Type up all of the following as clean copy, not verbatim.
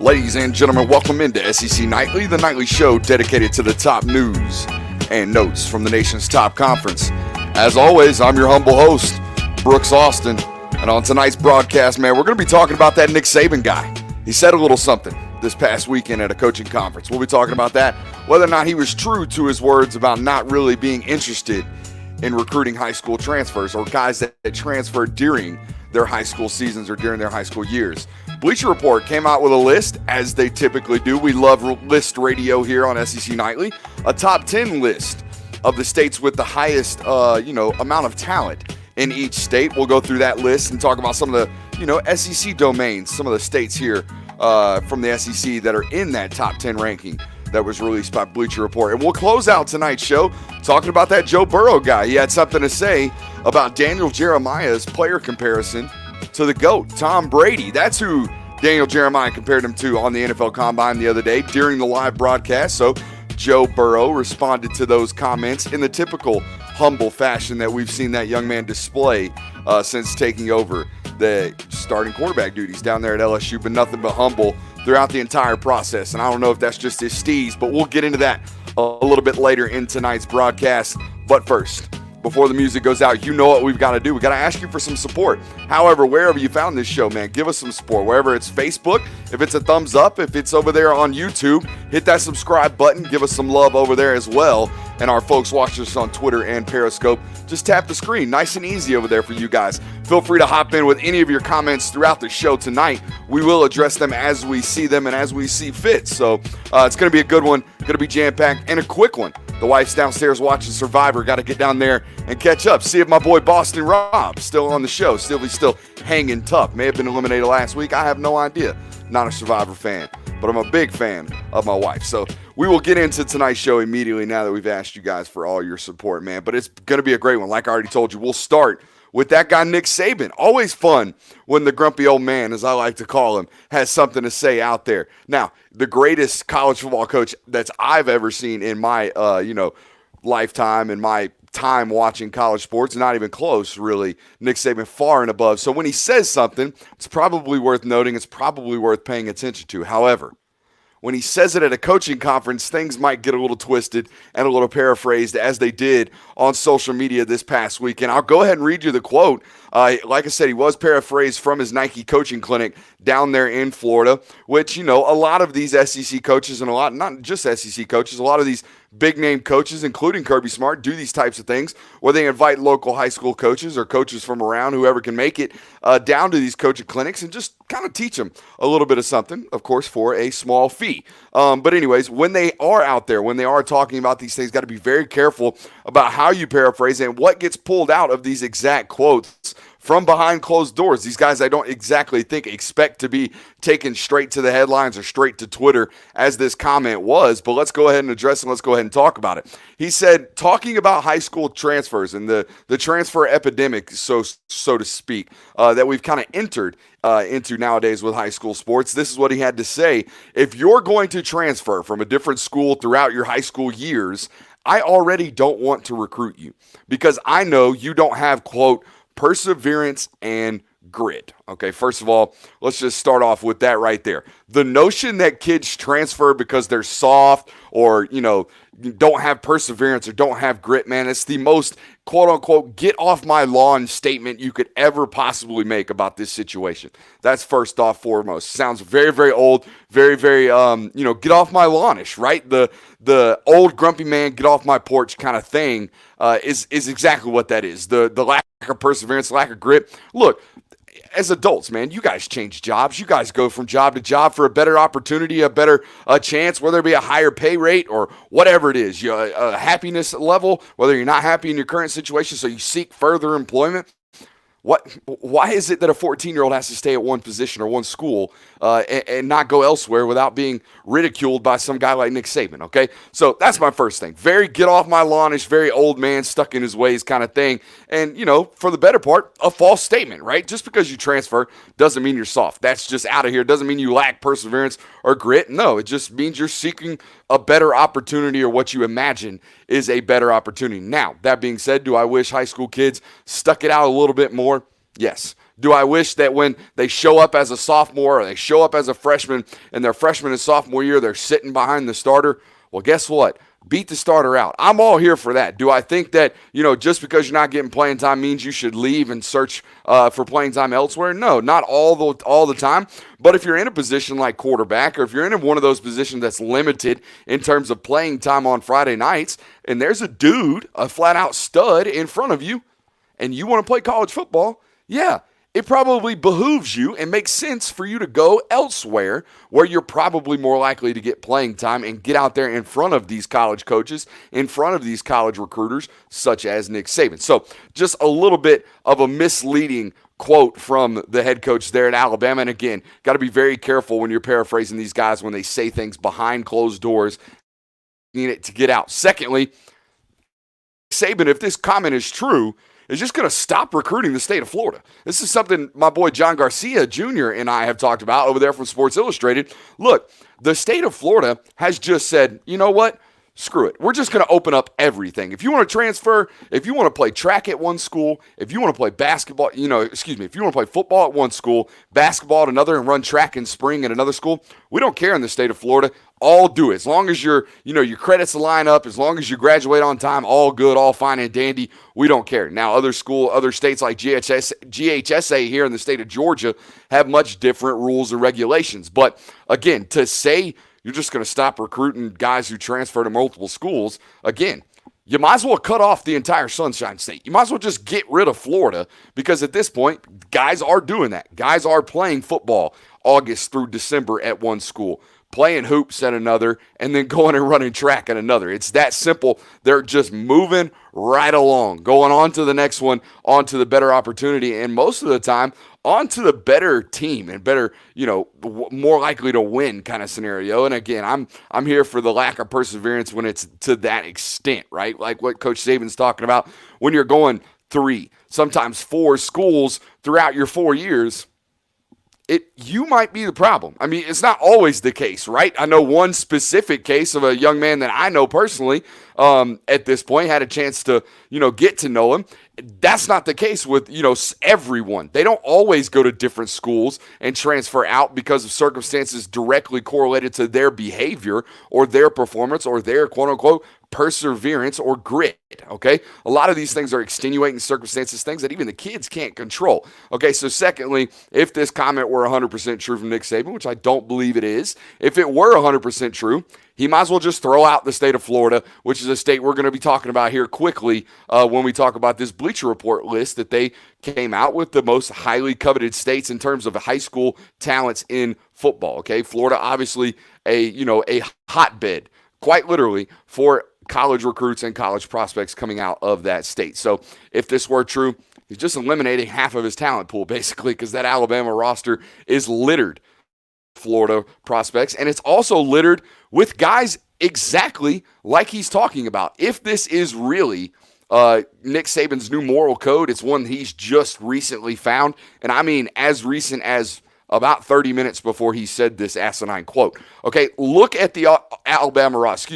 Ladies and gentlemen, welcome into SEC Nightly, the nightly show dedicated to the top news and notes from the nation's top conference. As always, I'm your humble host, Brooks Austin, and on tonight's broadcast, man, we're going to be talking about that Nick Saban guy. He said a little something this past weekend at a coaching conference. We'll be talking about that, whether or not he was true to his words about not really being interested in recruiting high school transfers or guys that transferred during their high school seasons or during their high school years. Bleacher Report came out with a list, as they typically do. We love list radio here on SEC Nightly. A top 10 list of the states with the highest, amount of talent in each state. We'll go through that list and talk about some of the, SEC domains, some of the states here from the SEC that are in that top 10 ranking that was released by Bleacher Report. And we'll close out tonight's show talking about that Joe Burrow guy. He had something to say about Daniel Jeremiah's player comparison to the GOAT, Tom Brady. That's who Daniel Jeremiah compared him to on the NFL Combine the other day during the live broadcast. So Joe Burrow responded to those comments in the typical humble fashion that we've seen that young man display since taking over the starting quarterback duties down there at LSU, but nothing but humble throughout the entire process. And I don't know if that's just his steez, but we'll get into that a little bit later in tonight's broadcast. But first, before the music goes out, you know what we've got to do. We got to ask you for some support. However, wherever you found this show, man, give us some support. Wherever it's Facebook, if it's a thumbs up, if it's over there on YouTube, hit that subscribe button. Give us some love over there as well. And our folks watching us on Twitter and Periscope, just tap the screen. Nice and easy over there for you guys. Feel free to hop in with any of your comments throughout the show tonight. We will address them as we see them and as we see fit. So it's going to be a good one, going to be jam-packed, and a quick one. The wife's downstairs watching Survivor. Got to get down there and catch up. See if my boy Boston Rob still on the show. He's still hanging tough. May have been eliminated last week. I have no idea. Not a Survivor fan, but I'm a big fan of my wife. So we will get into tonight's show immediately now that we've asked you guys for all your support, man. But it's going to be a great one. Like I already told you, we'll start with that guy, Nick Saban. Always fun when the grumpy old man, as I like to call him, has something to say out there. Now, the greatest college football coach that I've ever seen in my, lifetime and my time watching college sports, not even close, really. Nick Saban far and above. So when he says something, it's probably worth noting. It's probably worth paying attention to. However, when he says it at a coaching conference, things might get a little twisted and a little paraphrased, as they did on social media this past week. And I'll go ahead and read you the quote. Like I said, he was paraphrased from his Nike coaching clinic down there in Florida, which, a lot of these SEC coaches and not just SEC coaches, a lot of these big-name coaches, including Kirby Smart, do these types of things where they invite local high school coaches or coaches from around, whoever can make it, down to these coaching clinics and just kind of teach them a little bit of something, of course, for a small fee. But anyways, when they are out there, when they are talking about these things, got to be very careful about how you paraphrase and what gets pulled out of these exact quotes from behind closed doors. These guys I don't exactly expect to be taken straight to the headlines or straight to Twitter as this comment was, but let's go ahead and address it. Let's go ahead and talk about it. He said, talking about high school transfers and the transfer epidemic, so to speak, that we've kind of entered into nowadays with high school sports. This is what he had to say. If you're going to transfer from a different school throughout your high school years, I already don't want to recruit you because I know you don't have, quote, perseverance and grit. Okay, first of all, let's just start off with that right there. The notion that kids transfer because they're soft or, don't have perseverance or don't have grit, man, it's the most quote-unquote get off my lawn statement you could ever possibly make about this situation. That's first off foremost. Sounds very, very old, very, very, get off my lawnish, right? The old grumpy man, get off my porch kind of thing is exactly what that is. The lack of perseverance, lack of grit. Look, as adults, man, you guys change jobs. You guys go from job to job for a better opportunity, a better chance, whether it be a higher pay rate or whatever it is, a happiness level, whether you're not happy in your current situation, so you seek further employment. Why is it that a 14-year-old has to stay at one position or one school and not go elsewhere without being ridiculed by some guy like Nick Saban, okay? So that's my first thing. Very get off my lawn-ish, very old man stuck in his ways kind of thing. And, for the better part, a false statement, right? Just because you transfer doesn't mean you're soft. That's just out of here. Doesn't mean you lack perseverance or grit. No, it just means you're seeking a better opportunity or what you imagine is a better opportunity. Now, that being said, do I wish high school kids stuck it out a little bit more? Yes. Do I wish that when they show up as a sophomore or they show up as a freshman in their freshman and sophomore year, they're sitting behind the starter? Well, guess what? Beat the starter out. I'm all here for that. Do I think that, just because you're not getting playing time means you should leave and search for playing time elsewhere? No, not all the time. But if you're in a position like quarterback, or if you're in one of those positions that's limited in terms of playing time on Friday nights, and there's a dude, a flat-out stud in front of you, and you want to play college football, yeah, it probably behooves you and makes sense for you to go elsewhere where you're probably more likely to get playing time and get out there in front of these college coaches, in front of these college recruiters, such as Nick Saban. So just a little bit of a misleading quote from the head coach there at Alabama. And again, got to be very careful when you're paraphrasing these guys when they say things behind closed doors. Need it to get out. Secondly, Saban, if this comment is true, is just going to stop recruiting the state of Florida. This is something my boy John Garcia Jr. and I have talked about over there from Sports Illustrated. Look, the state of Florida has just said, you know what? Screw it. We're just going to open up everything. If you want to transfer, if you want to play track at one school, if you want to play basketball, if you want to play football at one school, basketball at another, and run track in spring at another school, we don't care in the state of Florida. All do it. As long as your credits line up, as long as you graduate on time, all good, all fine and dandy. We don't care. Now, other states like GHSA here in the state of Georgia have much different rules and regulations. But again, to say you're just going to stop recruiting guys who transfer to multiple schools, again, you might as well cut off the entire Sunshine State. You might as well just get rid of Florida, because at this point, guys are doing that. Guys are playing football August through December at one school, playing hoops at another, and then going and running track at another. It's that simple. They're just moving right along, going on to the next one, on to the better opportunity, and most of the time, on to the better team and better, more likely to win kind of scenario. And again, I'm here for the lack of perseverance when it's to that extent, right? Like what Coach Saban's talking about, when you're going 3, sometimes 4 schools throughout your 4 years, you might be the problem. I mean, it's not always the case, right? I know one specific case of a young man that I know personally at this point, had a chance to, get to know him. That's not the case with, everyone. They don't always go to different schools and transfer out because of circumstances directly correlated to their behavior or their performance or their quote-unquote perseverance or grit, okay? A lot of these things are extenuating circumstances, things that even the kids can't control, okay? So secondly, if this comment were 100% true from Nick Saban, which I don't believe it is, if it were 100% true, he might as well just throw out the state of Florida, which is a state we're going to be talking about here quickly when we talk about this Bleacher Report list that they came out with the most highly coveted states in terms of high school talents in football, okay? Florida, obviously a hotbed, quite literally, for college recruits and college prospects coming out of that state. So if this were true, he's just eliminating half of his talent pool, basically, because that Alabama roster is littered Florida prospects, and it's also littered with guys exactly like he's talking about. If this is really Nick Saban's new moral code, it's one he's just recently found, and I mean as recent as about 30 minutes before he said this asinine quote. Okay, look at the Alabama roster.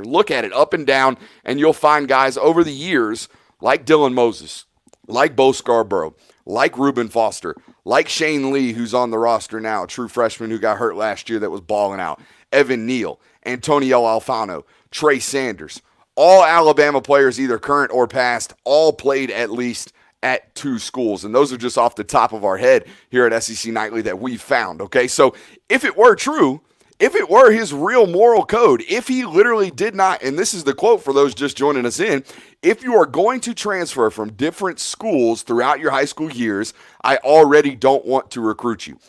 Look at it up and down, and you'll find guys over the years like Dylan Moses, like Bo Scarborough, like Reuben Foster, like Shane Lee, who's on the roster now, a true freshman who got hurt last year that was balling out, Evan Neal, Antonio Alfano, Trey Sanders. All Alabama players, either current or past, all played at least at 2 schools. And those are just off the top of our head here at SEC Nightly that we found, okay? So if it were true, if it were his real moral code, if he literally did not, and this is the quote for those just joining us in, if you are going to transfer from different schools throughout your high school years, I already don't want to recruit you.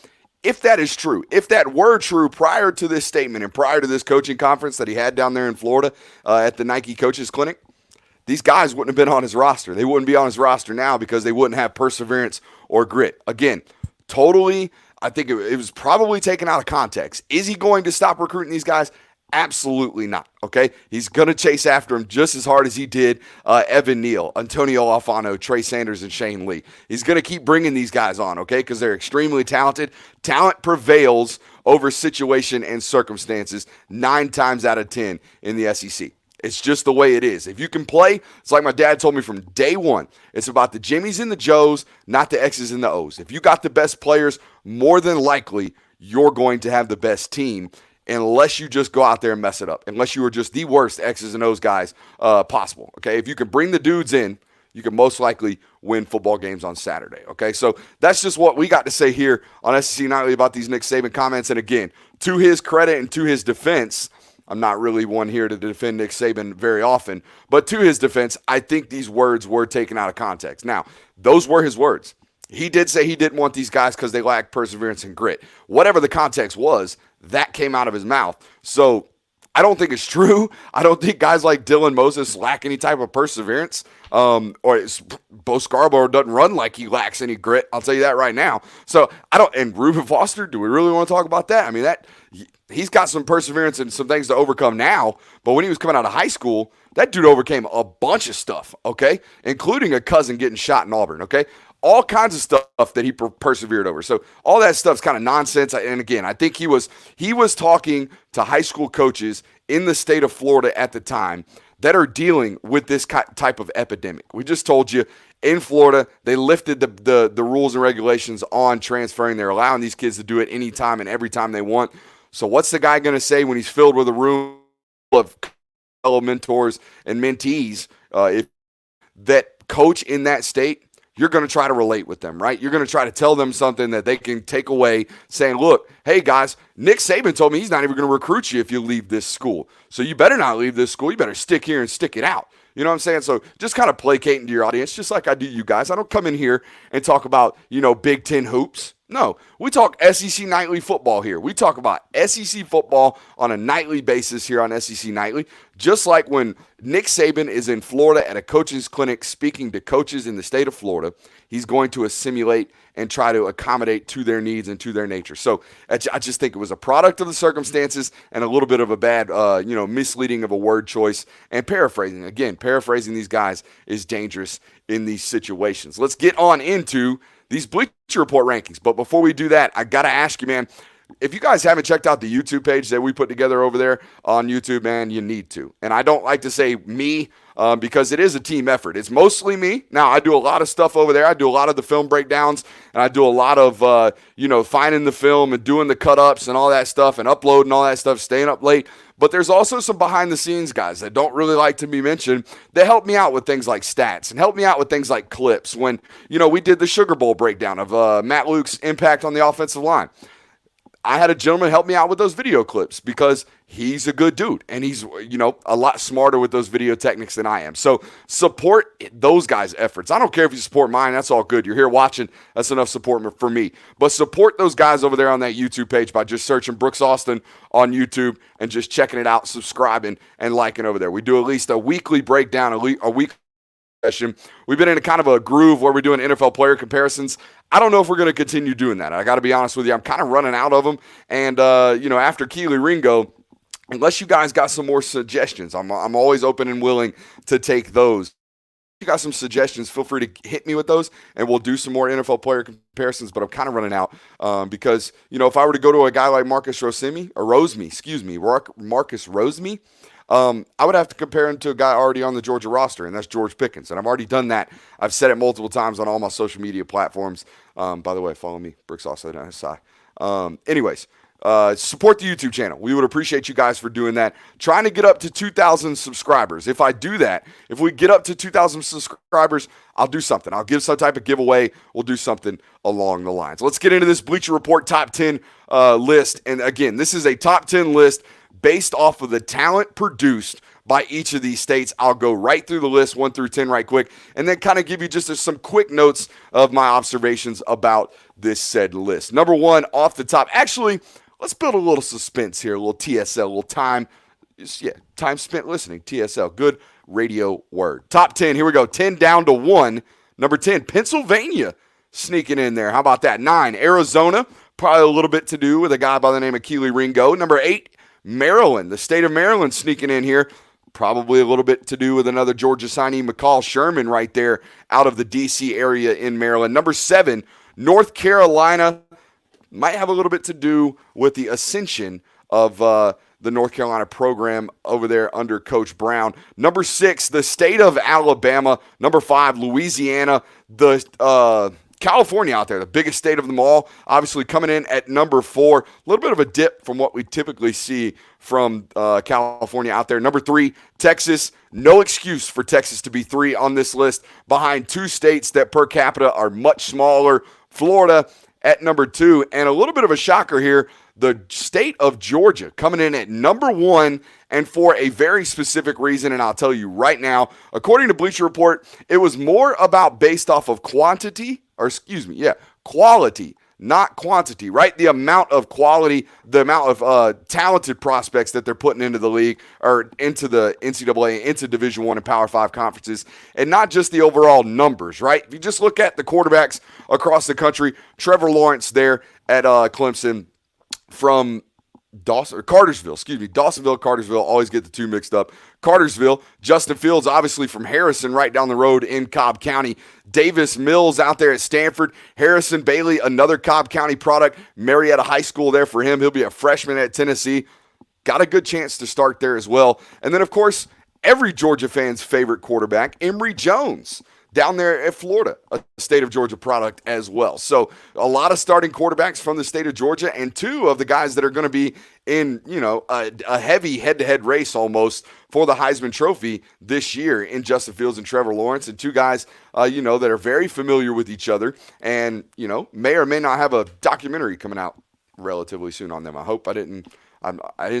If that is true, if that were true prior to this statement and prior to this coaching conference that he had down there in Florida at the Nike Coaches Clinic, these guys wouldn't have been on his roster. They wouldn't be on his roster now because they wouldn't have perseverance or grit. Again, totally, I think it was probably taken out of context. Is he going to stop recruiting these guys? Absolutely not, okay? He's going to chase after him just as hard as he did Evan Neal, Antonio Alfano, Trey Sanders, and Shane Lee. He's going to keep bringing these guys on, okay, because they're extremely talented. Talent prevails over situation and circumstances 9 times out of 10 in the SEC. It's just the way it is. If you can play, it's like my dad told me from day one. It's about the Jimmies and the Joes, not the X's and the O's. If you got the best players, more than likely you're going to have the best team, unless you just go out there and mess it up. Unless you are just the worst X's and O's guys possible. Okay, if you can bring the dudes in, you can most likely win football games on Saturday. Okay, so that's just what we got to say here on SEC Nightly about these Nick Saban comments. And again, to his credit and to his defense, I'm not really one here to defend Nick Saban very often, but to his defense, I think these words were taken out of context. Now, those were his words. He did say he didn't want these guys because they lack perseverance and grit. Whatever the context was, that came out of his mouth. So I don't think it's true. I don't think guys like Dylan Moses lack any type of perseverance. Bo Scarborough doesn't run like he lacks any grit. I'll tell you that right now. So I don't. And Reuben Foster, do we really want to talk about that? I mean, he's got some perseverance and some things to overcome now. But when he was coming out of high school, that dude overcame a bunch of stuff. Okay, including a cousin getting shot in Auburn. Okay. All kinds of stuff that he persevered over. So all that stuff's kind of nonsense. And again, I think he was talking to high school coaches in the state of Florida at the time that are dealing with this type of epidemic. We just told you in Florida, they lifted the rules and regulations on transferring. They're allowing these kids to do it anytime and every time they want. So what's the guy going to say when he's filled with a room of fellow mentors and mentees? If that coach in that state, you're going to try to relate with them, right? You're going to try to tell them something that they can take away, saying, look, hey, guys, Nick Saban told me he's not even going to recruit you if you leave this school. So you better not leave this school. You better stick here and stick it out. You know what I'm saying? So just kind of placating to your audience, just like I do you guys. I don't come in here and talk about, Big Ten hoops. No, we talk SEC Nightly football here. We talk about SEC football on a nightly basis here on SEC Nightly, just like when Nick Saban is in Florida at a coach's clinic speaking to coaches in the state of Florida, he's going to assimilate and try to accommodate to their needs and to their nature. So I just think it was a product of the circumstances and a little bit of a bad, misleading of a word choice and paraphrasing. Again, paraphrasing these guys is dangerous in these situations. Let's get on into these Bleacher Report rankings. But before we do that, I got to ask you, man, if you guys haven't checked out the YouTube page that we put together over there on YouTube, man, you need to. And I don't like to say me because it is a team effort. It's mostly me. Now, I do a lot of stuff over there. I do a lot of the film breakdowns, and I do a lot of, finding the film and doing the cut-ups and all that stuff and uploading all that stuff, staying up late. But there's also some behind-the-scenes guys that don't really like to be mentioned that help me out with things like stats and help me out with things like clips. When, we did the Sugar Bowl breakdown of Matt Luke's impact on the offensive line, I had a gentleman help me out with those video clips because he's a good dude and he's, a lot smarter with those video techniques than I am. So support those guys' efforts. I don't care if you support mine. That's all good. You're here watching. That's enough support for me. But support those guys over there on that YouTube page by just searching Brooks Austin on YouTube and just checking it out, subscribing, and liking over there. We do at least a weekly breakdown, a week session. We've been in a kind of a groove where we're doing NFL player comparisons. I don't know if we're going to continue doing that. I got to be honest with you. I'm kind of running out of them. And, after Keely Ringo, unless you guys got some more suggestions, I'm always open and willing to take those. If you got some suggestions, feel free to hit me with those, and we'll do some more NFL player comparisons. But I'm kind of running out because, if I were to go to a guy like Marcus Rosemi, I would have to compare him to a guy already on the Georgia roster, and that's George Pickens. And I've already done that. I've said it multiple times on all my social media platforms. By the way, follow me, Brooks Austin SI. Support the YouTube channel. We would appreciate you guys for doing that. Trying to get up to 2,000 subscribers. If I do that, if we get up to 2,000 subscribers, I'll do something. I'll give some type of giveaway. We'll do something along the lines. Let's get into this Bleacher Report top 10 list. And again, this is a top 10 list based off of the talent produced by each of these states. I'll go right through the list, 1 through 10 right quick, and then kind of give you just some quick notes of my observations about this said list. Number 1, off the top. Actually, let's build a little suspense here, a little TSL, a little time. Time spent listening, TSL. Good radio word. Top 10, here we go. 10 down to 1. Number 10, Pennsylvania sneaking in there. How about that? 9, Arizona. Probably a little bit to do with a guy by the name of Keely Ringo. Number 8, Maryland, the state of Maryland sneaking in here. Probably a little bit to do with another Georgia signee, McCall Sherman, right there out of the D.C. area in Maryland. Number 7, North Carolina. Might have a little bit to do with the ascension of the North Carolina program over there under Coach Brown. Number 6, the state of Alabama. Number 5, Louisiana. The California out there, the biggest state of them all, obviously coming in at number 4. A little bit of a dip from what we typically see from California out there. Number 3, Texas. No excuse for Texas to be 3 on this list, behind 2 states that per capita are much smaller. Florida at number 2, and a little bit of a shocker here, the state of Georgia coming in at number 1, and for a very specific reason, and I'll tell you right now. According to Bleacher Report, it was more about based off of quality, not quantity, right? The amount of quality, the amount of talented prospects that they're putting into the league or into the NCAA, into Division I and Power 5 conferences, and not just the overall numbers, right? If you just look at the quarterbacks across the country, Trevor Lawrence there at Clemson from Dawsonville, Cartersville, always get the two mixed up. Cartersville, Justin Fields, obviously from Harrison, right down the road in Cobb County. Davis Mills out there at Stanford. Harrison Bailey, another Cobb County product. Marietta High School there for him. He'll be a freshman at Tennessee. Got a good chance to start there as well. And then, of course, every Georgia fan's favorite quarterback, Emory Jones, down there at Florida, a state of Georgia product as well. So a lot of starting quarterbacks from the state of Georgia, and 2 of the guys that are going to be in, a heavy head-to-head race almost for the Heisman Trophy this year in Justin Fields and Trevor Lawrence, and 2 guys, that are very familiar with each other and, may or may not have a documentary coming out relatively soon on them. I hope I didn't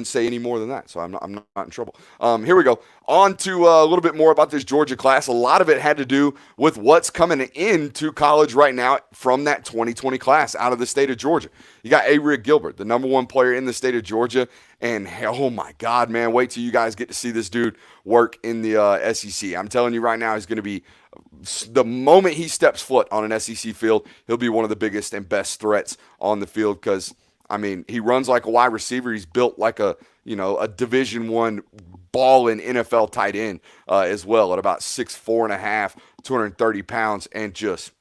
say any more than that, so I'm not in trouble. Here we go. On to a little bit more about this Georgia class. A lot of it had to do with what's coming into college right now from that 2020 class out of the state of Georgia. You got A. Gilbert, the number 1 player in the state of Georgia, and oh my God, man, wait till you guys get to see this dude work in the SEC. I'm telling you right now, he's going to be, the moment he steps foot on an SEC field, he'll be one of the biggest and best threats on the field because he runs like a wide receiver. He's built like a Division I ball in NFL tight end as well at about 6'4" and a half, 230 pounds, and just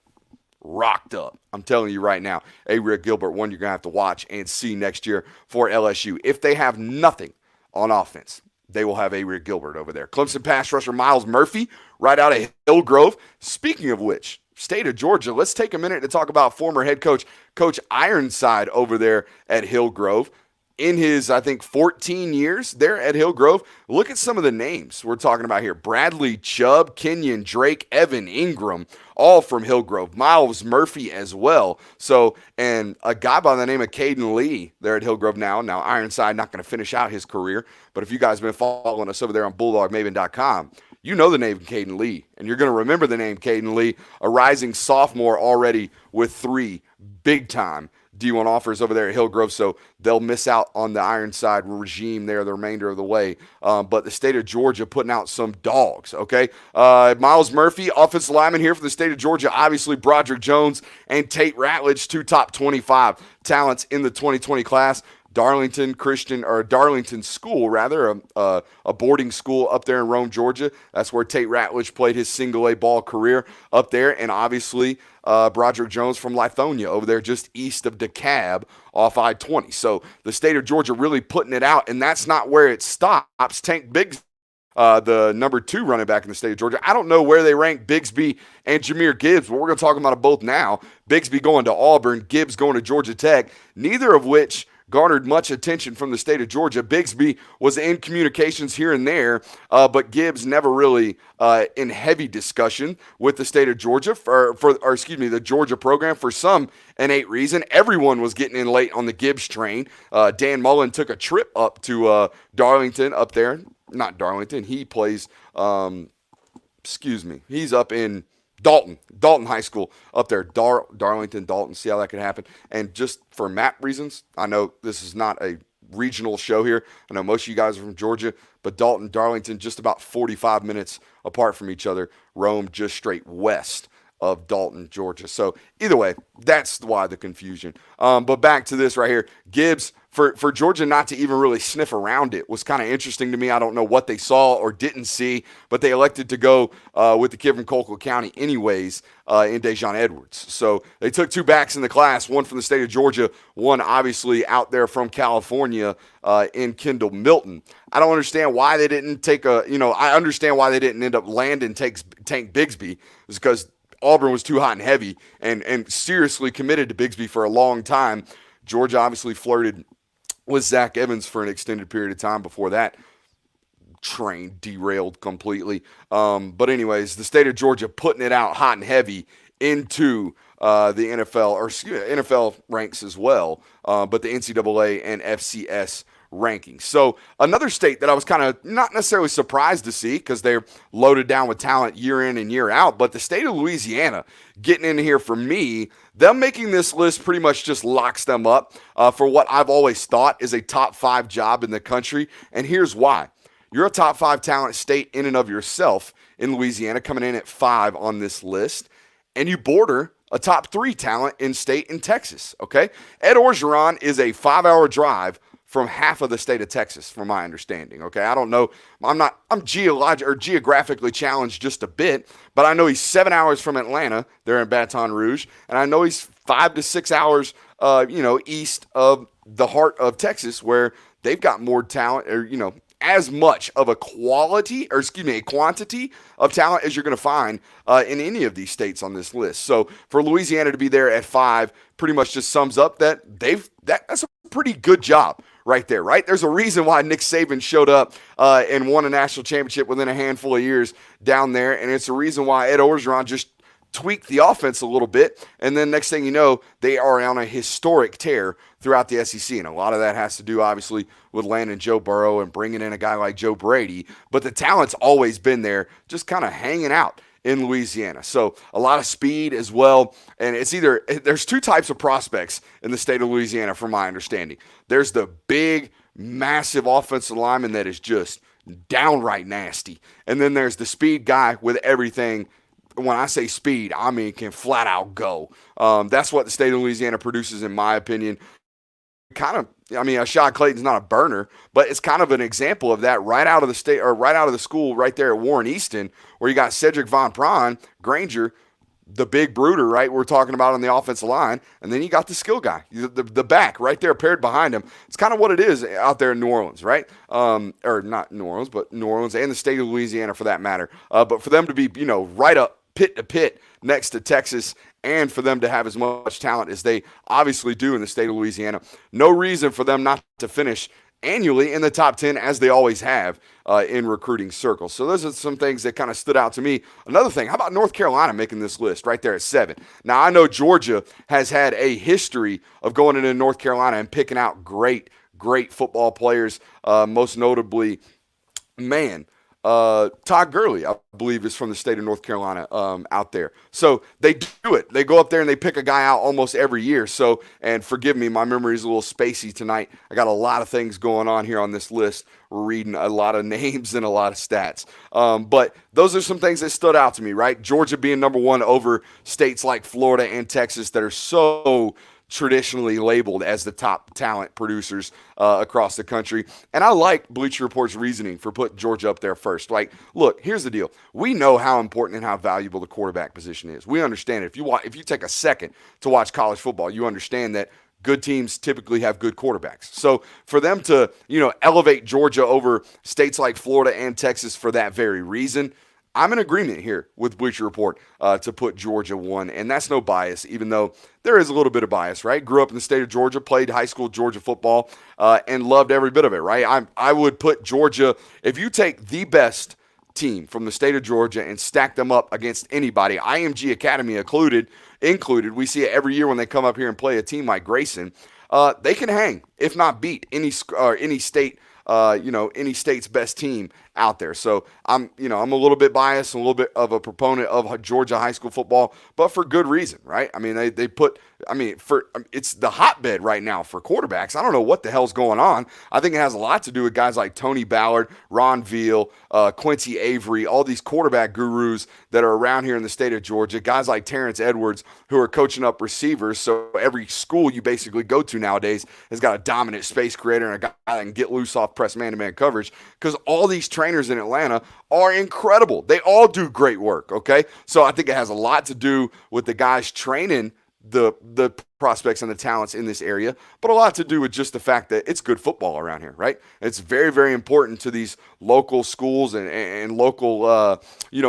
rocked up. I'm telling you right now, A. Gilbert, one you're going to have to watch and see next year for LSU. If they have nothing on offense, they will have A. Gilbert over there. Clemson pass rusher Myles Murphy right out of Hillgrove. Speaking of which, state of Georgia, let's take a minute to talk about former head coach, Coach Ironside over there at Hillgrove. In his, 14 years there at Hillgrove, look at some of the names we're talking about here. Bradley Chubb, Kenyon Drake, Evan Ingram, all from Hillgrove. Myles Murphy as well. So, and a guy by the name of Caden Lee there at Hillgrove now. Now, Ironside not going to finish out his career, but if you guys have been following us over there on BulldogMaven.com, you know the name Caden Lee, and you're going to remember the name Caden Lee, a rising sophomore already with 3 big-time D1 offers over there at Hillgrove, so they'll miss out on the Ironside regime there the remainder of the way. But the state of Georgia putting out some dogs, okay? Myles Murphy, offensive lineman here for the state of Georgia. Obviously, Broderick Jones and Tate Ratledge, 2 top 25 talents in the 2020 class. Darlington School, rather, a boarding school up there in Rome, Georgia. That's where Tate Ratledge played his single-A ball career up there. And obviously, Broderick Jones from Lithonia over there just east of DeKalb off I-20. So the state of Georgia really putting it out, and that's not where it stops. Tank Biggs, the number 2 running back in the state of Georgia. I don't know where they rank Bigsby and Jahmyr Gibbs, but we're going to talk about them both now. Bigsby going to Auburn, Gibbs going to Georgia Tech, neither of which garnered much attention from the state of Georgia. Bigsby was in communications here and there, but Gibbs never really in heavy discussion with the state of Georgia, the Georgia program for some innate reason. Everyone was getting in late on the Gibbs train. Dan Mullen took a trip up to Darlington up there. Not Darlington. He plays, he's up in Dalton High School up there, Darlington, Dalton. See how that could happen. And just for map reasons, I know this is not a regional show here. I know most of you guys are from Georgia, but Dalton, Darlington, just about 45 minutes apart from each other. Rome just straight west of Dalton, Georgia. So either way, that's why the confusion. But back to this right here. Gibbs, for Georgia not to even really sniff around it was kind of interesting to me. I don't know what they saw or didn't see, but they elected to go with the kid from Colquitt County anyways in Dejon Edwards. So they took two backs in the class, one from the state of Georgia, one obviously out there from California in Kendall Milton. I don't understand why they didn't take I understand why they didn't end up landing Tank Bigsby. It's because Auburn was too hot and heavy and seriously committed to Bigsby for a long time. Georgia obviously flirted with Zach Evans for an extended period of time before that train derailed completely. But anyways, the state of Georgia putting it out hot and heavy into the NFL ranks as well, but the NCAA and FCS rankings. So another state that I was kind of not necessarily surprised to see because they're loaded down with talent year in and year out, but the state of Louisiana getting in here for me, them making this list pretty much just locks them up for what I've always thought is a top 5 job in the country. And here's why. You're a top 5 talent state in and of yourself in Louisiana, coming in at 5 on this list, and you border a top 3 talent in state in Texas, okay? Ed Orgeron is a 5-hour drive from half of the state of Texas, from my understanding. Okay, I don't know. I'm geographically challenged just a bit, but I know he's 7 hours from Atlanta, there in Baton Rouge, and I know he's 5 to 6 hours, east of the heart of Texas, where they've got more talent, or as much of a quantity of talent as you're going to find in any of these states on this list. So for Louisiana to be there at 5 pretty much just sums up that that's a pretty good job right there, right? There's a reason why Nick Saban showed up and won a national championship within a handful of years down there, and it's a reason why Ed Orgeron just tweak the offense a little bit, and then next thing you know, they are on a historic tear throughout the SEC, and a lot of that has to do, obviously, with landing Joe Burrow and bringing in a guy like Joe Brady, but the talent's always been there, just kind of hanging out in Louisiana. So a lot of speed as well, and there's 2 types of prospects in the state of Louisiana, from my understanding. There's the big, massive offensive lineman that is just downright nasty, and then there's the speed guy with everything. When I say speed, I mean can flat out go. That's what the state of Louisiana produces, in my opinion. Ashad Clayton's not a burner, but it's kind of an example of that right out of the state, or right out of the school right there at Warren Easton, where you got Cedric Von Prawn, Granger, the big brooder, right, we're talking about on the offensive line, and then you got the skill guy, the back right there paired behind him. It's kind of what it is out there in New Orleans, right? Or not New Orleans, but New Orleans and the state of Louisiana for that matter. But for them to be, right up pit to pit next to Texas, and for them to have as much talent as they obviously do in the state of Louisiana, no reason for them not to finish annually in the top 10 as they always have in recruiting circles. So those are some things that kind of stood out to me. Another thing, how about North Carolina making this list right there at 7? Now, I know Georgia has had a history of going into North Carolina and picking out great football players, most notably, Todd Gurley, I believe, is from the state of North Carolina out there. So they do it. They go up there and they pick a guy out almost every year. So, and forgive me, my memory is a little spacey tonight. I got a lot of things going on here on this list. We're reading a lot of names and a lot of stats. But those are some things that stood out to me, right? Georgia being number 1 over states like Florida and Texas that are so traditionally labeled as the top talent producers across the country. And I like Bleacher Report's reasoning for putting Georgia up there first. Like, look, here's the deal. We know how important and how valuable the quarterback position is. We understand it. If you take a second to watch college football, you understand that good teams typically have good quarterbacks. So for them to, elevate Georgia over states like Florida and Texas for that very reason, I'm in agreement here with Bleacher Report to put Georgia 1, and that's no bias, even though there is a little bit of bias, right? Grew up in the state of Georgia, played high school Georgia football, and loved every bit of it, right? I would put Georgia, if you take the best team from the state of Georgia and stack them up against anybody, IMG Academy included, we see it every year when they come up here and play a team like Grayson, they can hang, if not beat, any state, any state's best team out there. So I'm a little bit biased, a little bit of a proponent of Georgia high school football, but for good reason, right? I mean, it's the hotbed right now for quarterbacks. I don't know what the hell's going on. I think it has a lot to do with guys like Tony Ballard, Ron Veal, Quincy Avery, all these quarterback gurus that are around here in the state of Georgia. Guys like Terrence Edwards who are coaching up receivers. So every school you basically go to nowadays has got a dominant space creator and a guy that can get loose off press man-to-man coverage, because all these trainers in Atlanta are incredible. They all do great work, okay? So I think it has a lot to do with the guys training the prospects and the talents in this area, but a lot to do with just the fact that it's good football around here, right? It's very, very important to these local schools and local,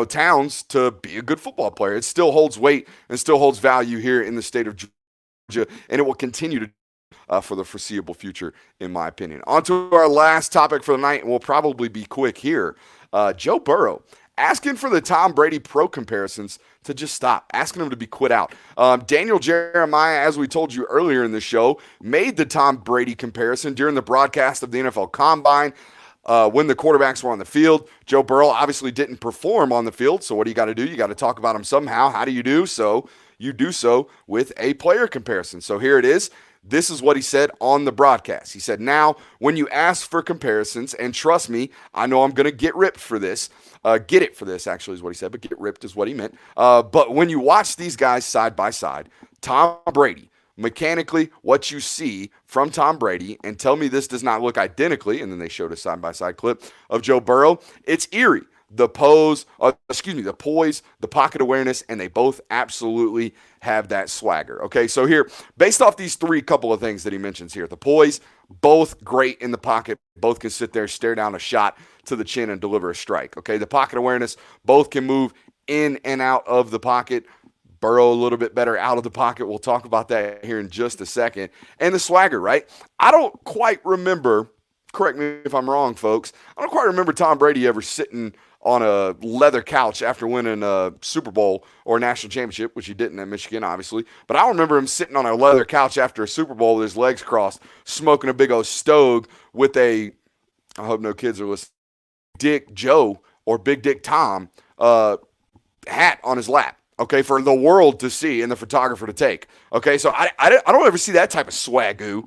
towns to be a good football player. It still holds weight and still holds value here in the state of Georgia, and it will continue to for the foreseeable future, in my opinion. On to our last topic for the night, and we'll probably be quick here. Joe Burrow asking for the Tom Brady pro comparisons to just stop, asking him to be quit out. Daniel Jeremiah, as we told you earlier in the show, made the Tom Brady comparison during the broadcast of the NFL Combine. When the quarterbacks were on the field, Joe Burrow obviously didn't perform on the field, so what do you got to do? You got to talk about him somehow. How do you do so? You do so with a player comparison. So here it is. This is what he said on the broadcast. He said, now, when you ask for comparisons, and trust me, I know I'm going to get ripped for this. Get it for this, actually, is what he said, but get ripped is what he meant. But when you watch these guys side by side, Tom Brady, mechanically, what you see from Tom Brady, and tell me this does not look identically, and then they showed a side-by-side clip of Joe Burrow, it's eerie. The poise, the pocket awareness, and they both absolutely have that swagger. Okay, so here, based off these couple of things that he mentions here, the poise, both great in the pocket, both can sit there, stare down a shot to the chin and deliver a strike. Okay, the pocket awareness, both can move in and out of the pocket. Burrow a little bit better out of the pocket. We'll talk about that here in just a second. And the swagger, right? I don't quite remember, correct me if I'm wrong, folks, I don't quite remember Tom Brady ever sitting on a leather couch after winning a Super Bowl or a national championship, which he didn't at Michigan, obviously. But I don't remember him sitting on a leather couch after a Super Bowl with his legs crossed, smoking a big old stogie with I hope no kids are listening, Dick Joe or Big Dick Tom hat on his lap. Okay, for the world to see and the photographer to take. Okay, so I don't ever see that type of swagoo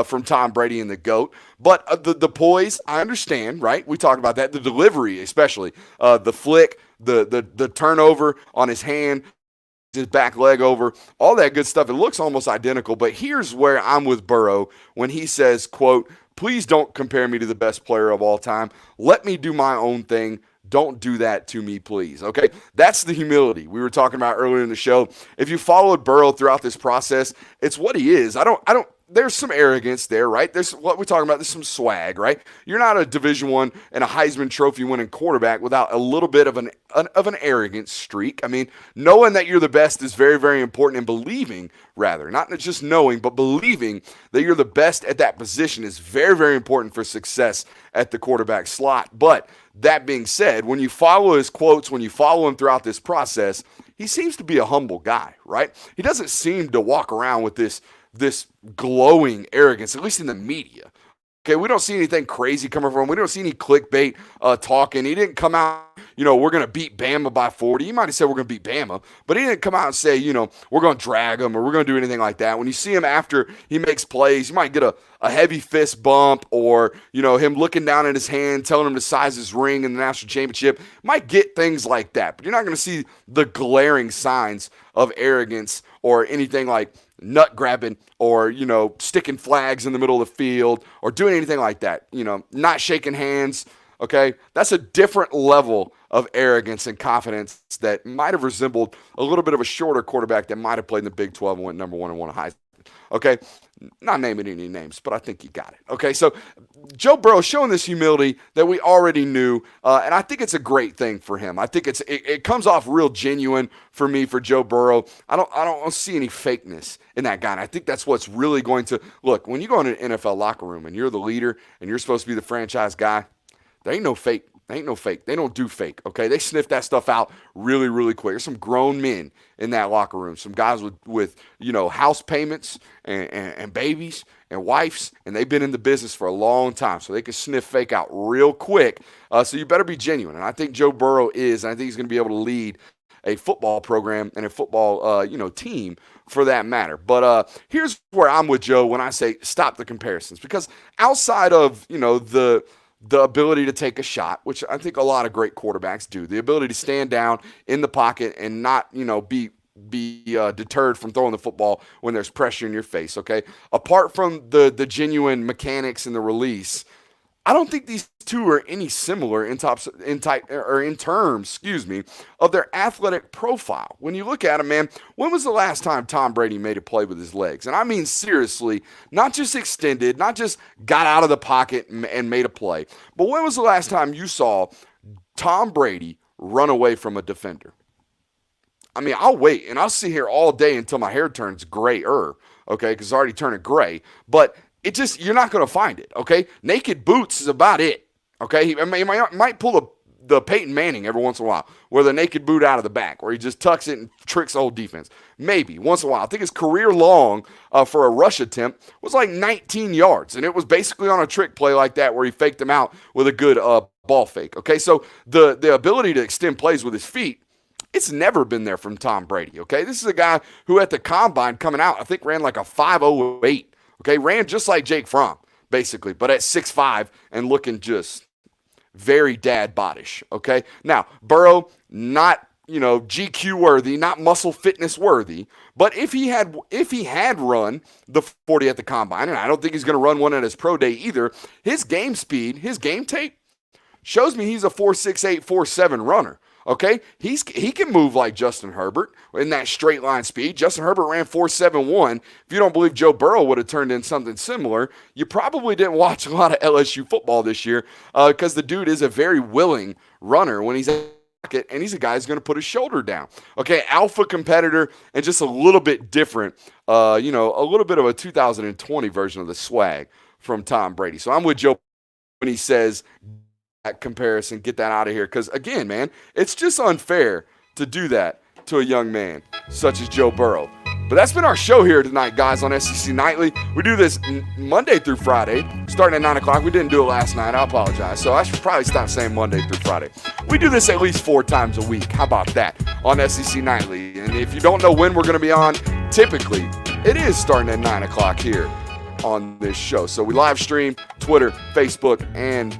from Tom Brady and the GOAT. But the poise, I understand, right? We talked about that. The delivery, especially. The flick, the turnover on his hand, his back leg over, all that good stuff. It looks almost identical. But here's where I'm with Burrow when he says, quote, please don't compare me to the best player of all time. Let me do my own thing. Don't do that to me, please. Okay, that's the humility we were talking about earlier in the show. If you followed Burrow throughout this process, it's what he is. There's some arrogance there, right? There's what we're talking about. There's some swag, right? You're not a Division I and a Heisman Trophy winning quarterback without a little bit of an arrogant streak. I mean, knowing that you're the best is very, very important, and believing, rather, not just knowing, but believing that you're the best at that position is very, very important for success at the quarterback slot. But that being said, when you follow his quotes, when you follow him throughout this process, he seems to be a humble guy, right? He doesn't seem to walk around with this glowing arrogance, at least in the media. Okay, we don't see anything crazy coming from him. We don't see any clickbait talking. He didn't come out, we're going to beat Bama by 40. He might have said we're going to beat Bama, but he didn't come out and say, we're going to drag him or we're going to do anything like that. When you see him after he makes plays, you might get a heavy fist bump or, him looking down at his hand, telling him to size his ring in the national championship. Might get things like that, but you're not going to see the glaring signs of arrogance or anything like nut grabbing or, sticking flags in the middle of the field or doing anything like that, not shaking hands. Okay, that's a different level of arrogance and confidence that might have resembled a little bit of a shorter quarterback that might have played in the Big 12 and went number one and won a Heisman. Okay, not naming any names, but I think you got it. Okay, so Joe Burrow showing this humility that we already knew, and I think it's a great thing for him. I think it comes off real genuine for me for Joe Burrow. I don't see any fakeness in that guy, and I think that's what's really going to look when you go in an NFL locker room and you're the leader and you're supposed to be the franchise guy. There ain't no fake They ain't no fake. They don't do fake, okay? They sniff that stuff out really, really quick. There's some grown men in that locker room, some guys with house payments and babies and wives, and they've been in the business for a long time, so they can sniff fake out real quick. So you better be genuine, and I think Joe Burrow is, and I think he's going to be able to lead a football program and a football team for that matter. But here's where I'm with Joe when I say stop the comparisons, because outside of the ability to take a shot, which I think a lot of great quarterbacks do, the ability to stand down in the pocket and not be deterred from throwing the football when there's pressure in your face. Okay, apart from the genuine mechanics and the release, I don't think these two are any similar in terms, of their athletic profile. When you look at them, man, when was the last time Tom Brady made a play with his legs? And I mean seriously, not just extended, not just got out of the pocket and made a play, but when was the last time you saw Tom Brady run away from a defender? I mean, I'll wait and I'll sit here all day until my hair turns grayer, okay, because it's already turning gray, but you're not going to find it, okay? Naked boots is about it, okay? He might pull the Peyton Manning every once in a while, where the naked boot out of the back, where he just tucks it and tricks the whole defense. Maybe, once in a while. I think his career long for a rush attempt was like 19 yards, and it was basically on a trick play like that where he faked him out with a good ball fake, okay? So the ability to extend plays with his feet, it's never been there from Tom Brady, okay? This is a guy who at the combine coming out, I think ran like a 5.08. Okay, ran just like Jake Fromm, basically, but at 6'5" and looking just very dad bodish. Okay, now Burrow, not GQ worthy, not muscle fitness worthy, but if he had run the 40 at the combine, and I don't think he's going to run one at his pro day either, his game speed, his game tape shows me he's a 4.68, 4.7 runner. Okay, he can move like Justin Herbert in that straight line speed. Justin Herbert ran 4.71. If you don't believe Joe Burrow would have turned in something similar, you probably didn't watch a lot of LSU football this year, because the dude is a very willing runner when he's at it, and he's a guy who's going to put his shoulder down. Okay, alpha competitor and just a little bit different, a little bit of a 2020 version of the swag from Tom Brady. So I'm with Joe when he says that comparison, get that out of here. Because, again, man, it's just unfair to do that to a young man such as Joe Burrow. But that's been our show here tonight, guys, on SEC Nightly. We do this Monday through Friday, starting at 9 o'clock. We didn't do it last night. I apologize. So I should probably stop saying Monday through Friday. We do this at least 4 times a week. How about that on SEC Nightly? And if you don't know when we're going to be on, typically it is starting at 9 o'clock here on this show. So we live stream Twitter, Facebook, and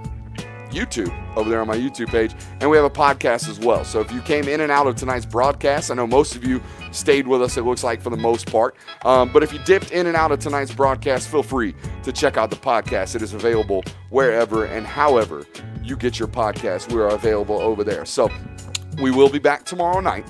YouTube over there on my YouTube page, and we have a podcast as well. So if you came in and out of tonight's broadcast, I know most of you stayed with us, it looks like, for the most part, but if you dipped in and out of tonight's broadcast, feel free to check out the podcast. It is available wherever and however you get your podcast. We are available over there. So we will be back tomorrow night.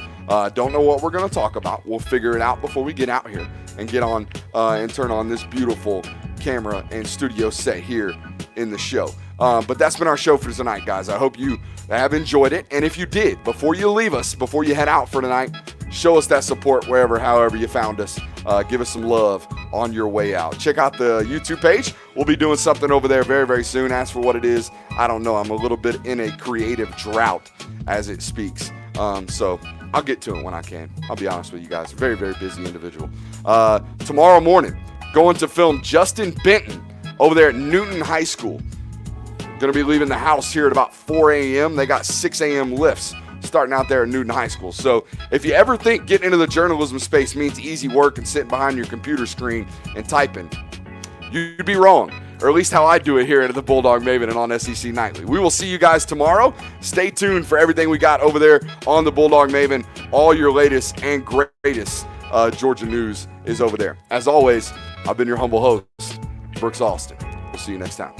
Don't know what we're going to talk about. We'll figure it out before we get out here and get on and turn on this beautiful camera and studio set here in the show. But that's been our show for tonight, guys. I hope you have enjoyed it. And if you did, before you leave us, before you head out for tonight, show us that support however you found us. Give us some love on your way out. Check out the YouTube page. We'll be doing something over there very, very soon. As for what it is, I don't know. I'm a little bit in a creative drought as it speaks. So I'll get to it when I can. I'll be honest with you guys. Very, very busy individual. Tomorrow morning, going to film Justin Benton over there at Newton High School. Going to be leaving the house here at about 4 a.m. They got 6 a.m. lifts starting out there at Newton High School. So if you ever think getting into the journalism space means easy work and sitting behind your computer screen and typing, you'd be wrong. Or at least how I do it here at the Bulldog Maven and on SEC Nightly. We will see you guys tomorrow. Stay tuned for everything we got over there on the Bulldog Maven. All your latest and greatest Georgia news is over there. As always, I've been your humble host, Brooks Austin. We'll see you next time.